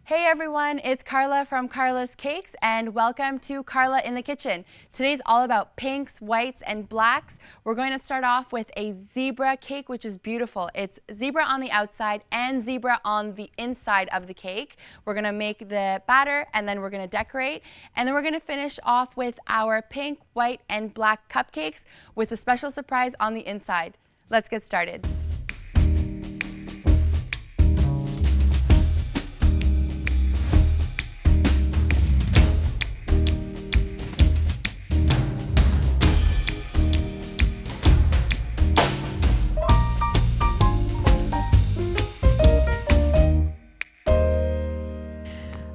Hey everyone, it's Carla from Carla's Cakes and welcome to Carla in the Kitchen. Today's all about pinks, whites, and blacks. We're going to start off with a zebra cake, which is beautiful. It's zebra on the outside and zebra on the inside of the cake. We're going to make the batter and then we're going to decorate. And then we're going to finish off with our pink, white, and black cupcakes with a special surprise on the inside. Let's get started.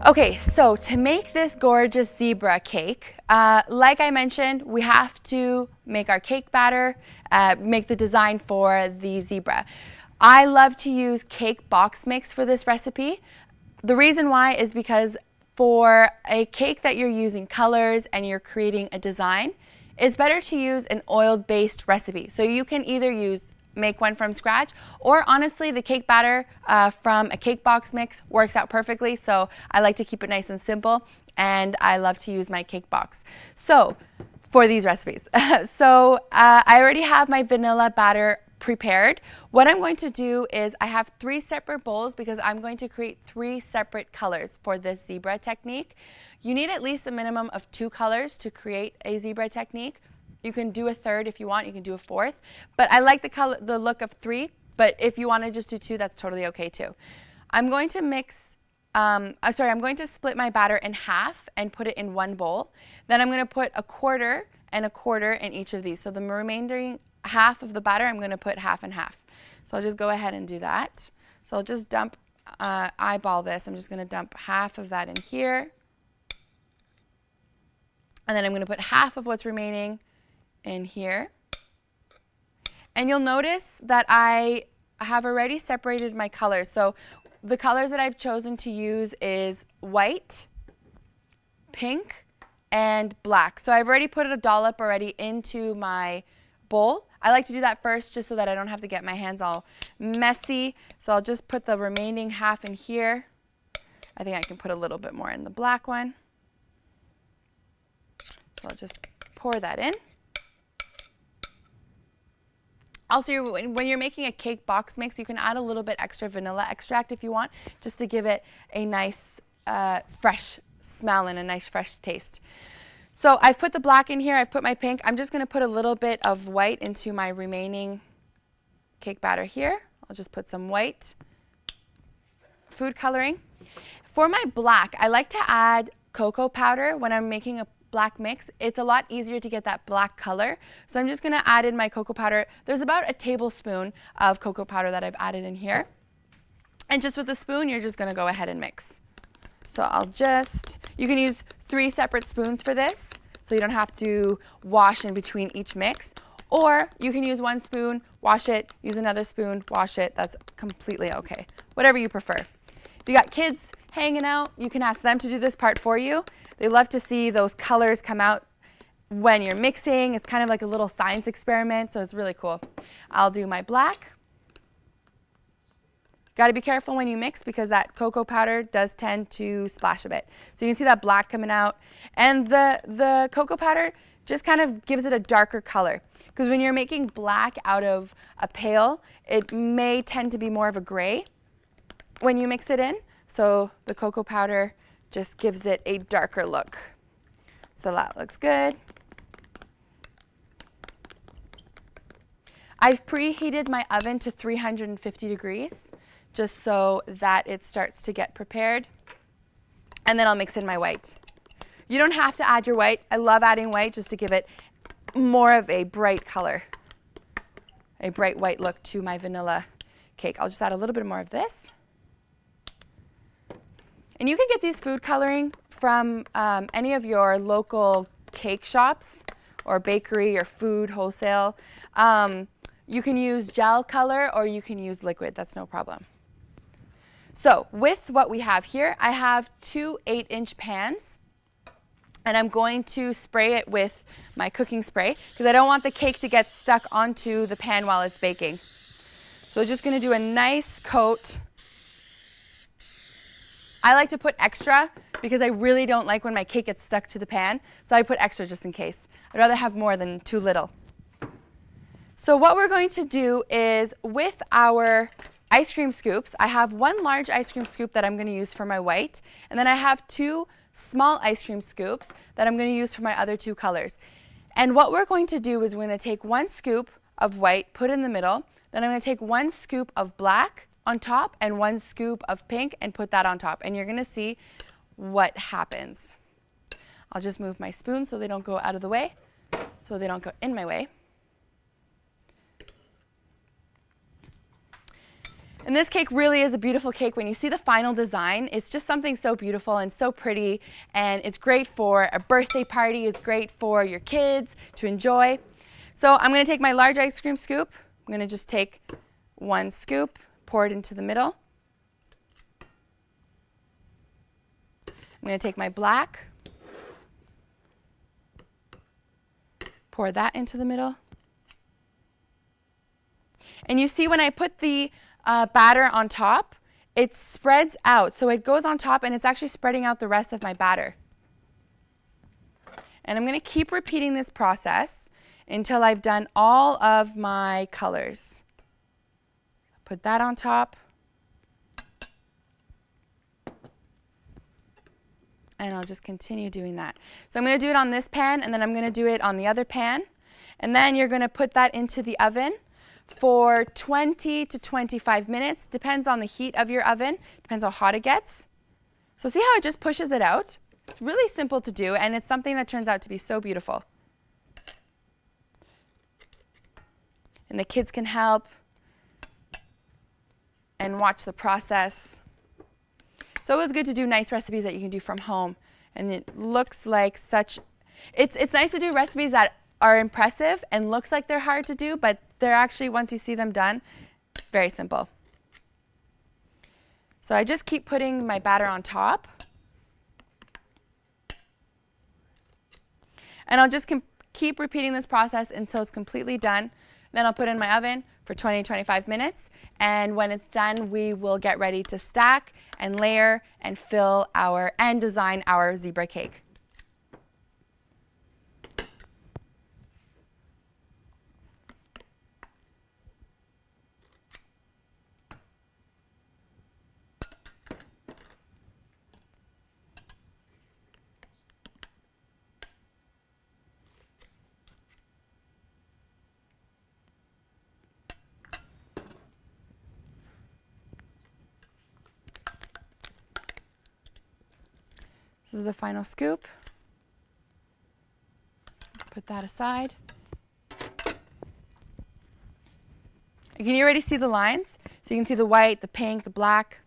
Okay, so to make this gorgeous zebra cake, like I mentioned, we have to make our cake batter, make the design for the zebra. I love to use cake box mix for this recipe. The reason why is because for a cake that you're using colors and you're creating a design, it's better to use an oil-based recipe. So you can either make one from scratch, or honestly the cake batter from a cake box mix works out perfectly, so I like to keep it nice and simple and I love to use my cake box. So for these recipes, I already have my vanilla batter prepared. What I'm going to do is I have 3 separate bowls because I'm going to create 3 separate colors for this zebra technique. You need at least a minimum of 2 colors to create a zebra technique. You can do a third if you want, you can do a fourth, but I like the look of 3, but if you want to just do 2, that's totally okay too. I'm going to I'm going to split my batter in half and put it in one bowl. Then I'm going to put a quarter and a quarter in each of these. So the remaining half of the batter, I'm going to put half and half. So I'll just go ahead and do that. So I'll just eyeball this. I'm just going to dump half of that in here. And then I'm going to put half of what's remaining in here. And you'll notice that I have already separated my colors. So the colors that I've chosen to use is white, pink, and black. So I've already put a dollop already into my bowl. I like to do that first just so that I don't have to get my hands all messy. So I'll just put the remaining half in here. I think I can put a little bit more in the black one. So I'll just pour that in. Also, when you're making a cake box mix, you can add a little bit extra vanilla extract if you want, just to give it a nice fresh smell and a nice fresh taste. So I've put the black in here, I've put my pink. I'm just going to put a little bit of white into my remaining cake batter here. I'll just put some white food coloring. For my black, I like to add cocoa powder when I'm making a black mix. It's a lot easier to get that black color. So I'm just going to add in my cocoa powder. There's about a tablespoon of cocoa powder that I've added in here. And just with a spoon, you're just going to go ahead and mix. So you can use 3 separate spoons for this, so you don't have to wash in between each mix. Or you can use 1 spoon, wash it, use another spoon, wash it. That's completely okay. Whatever you prefer. If you got kids hanging out, you can ask them to do this part for you. They love to see those colors come out when you're mixing. It's kind of like a little science experiment, so it's really cool. I'll do my black. Got to be careful when you mix because that cocoa powder does tend to splash a bit. So you can see that black coming out. And the cocoa powder just kind of gives it a darker color. Because when you're making black out of a pale, it may tend to be more of a gray when you mix it in. So the cocoa powder just gives it a darker look. So that looks good. I've preheated my oven to 350 degrees just so that it starts to get prepared. And then I'll mix in my white. You don't have to add your white. I love adding white just to give it more of a bright color, a bright white look to my vanilla cake. I'll just add a little bit more of this. And you can get these food coloring from any of your local cake shops or bakery or food wholesale. You can use gel color or you can use liquid. That's no problem. So with what we have here, I have 2 8-inch pans. And I'm going to spray it with my cooking spray because I don't want the cake to get stuck onto the pan while it's baking. So just going to do a nice coat I like to put extra because I really don't like when my cake gets stuck to the pan. So I put extra just in case. I'd rather have more than too little. So what we're going to do is with our ice cream scoops, I have one large ice cream scoop that I'm going to use for my white, and then I have two small ice cream scoops that I'm going to use for my other two colors. And what we're going to do is we're going to take one scoop of white, put in the middle, then I'm going to take one scoop of black on top and one scoop of pink and put that on top, and you're going to see what happens. I'll just move my spoon so they don't go out of the way, so they don't go in my way. And this cake really is a beautiful cake. When you see the final design, it's just something so beautiful and so pretty, and it's great for a birthday party. It's great for your kids to enjoy. So I'm going to take my large ice cream scoop. I'm going to just take one scoop, pour it into the middle. I'm going to take my black, pour that into the middle. And you see when I put the batter on top, it spreads out. So it goes on top and it's actually spreading out the rest of my batter. And I'm going to keep repeating this process until I've done all of my colors. Put that on top. And I'll just continue doing that. So I'm going to do it on this pan, and then I'm going to do it on the other pan. And then you're going to put that into the oven for 20 to 25 minutes. Depends on the heat of your oven. Depends how hot it gets. So see how it just pushes it out? It's really simple to do, and it's something that turns out to be so beautiful. And the kids can help and watch the process. It's always good to do nice recipes that you can do from home. And it looks like such, it's nice to do recipes that are impressive and looks like they're hard to do, but they're actually, once you see them done, very simple. So I just keep putting my batter on top. And I'll just keep repeating this process until it's completely done. Then I'll put it in my oven for 20 to 25 minutes. And when it's done, we will get ready to stack and layer and fill and design our zebra cake. This is the final scoop. Put that aside. Can you already see the lines? So you can see the white, the pink, the black.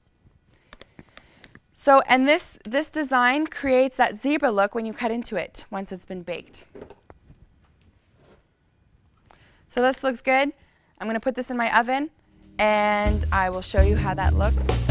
So, and this design creates that zebra look when you cut into it once it's been baked. So this looks good. I'm going to put this in my oven, and I will show you how that looks.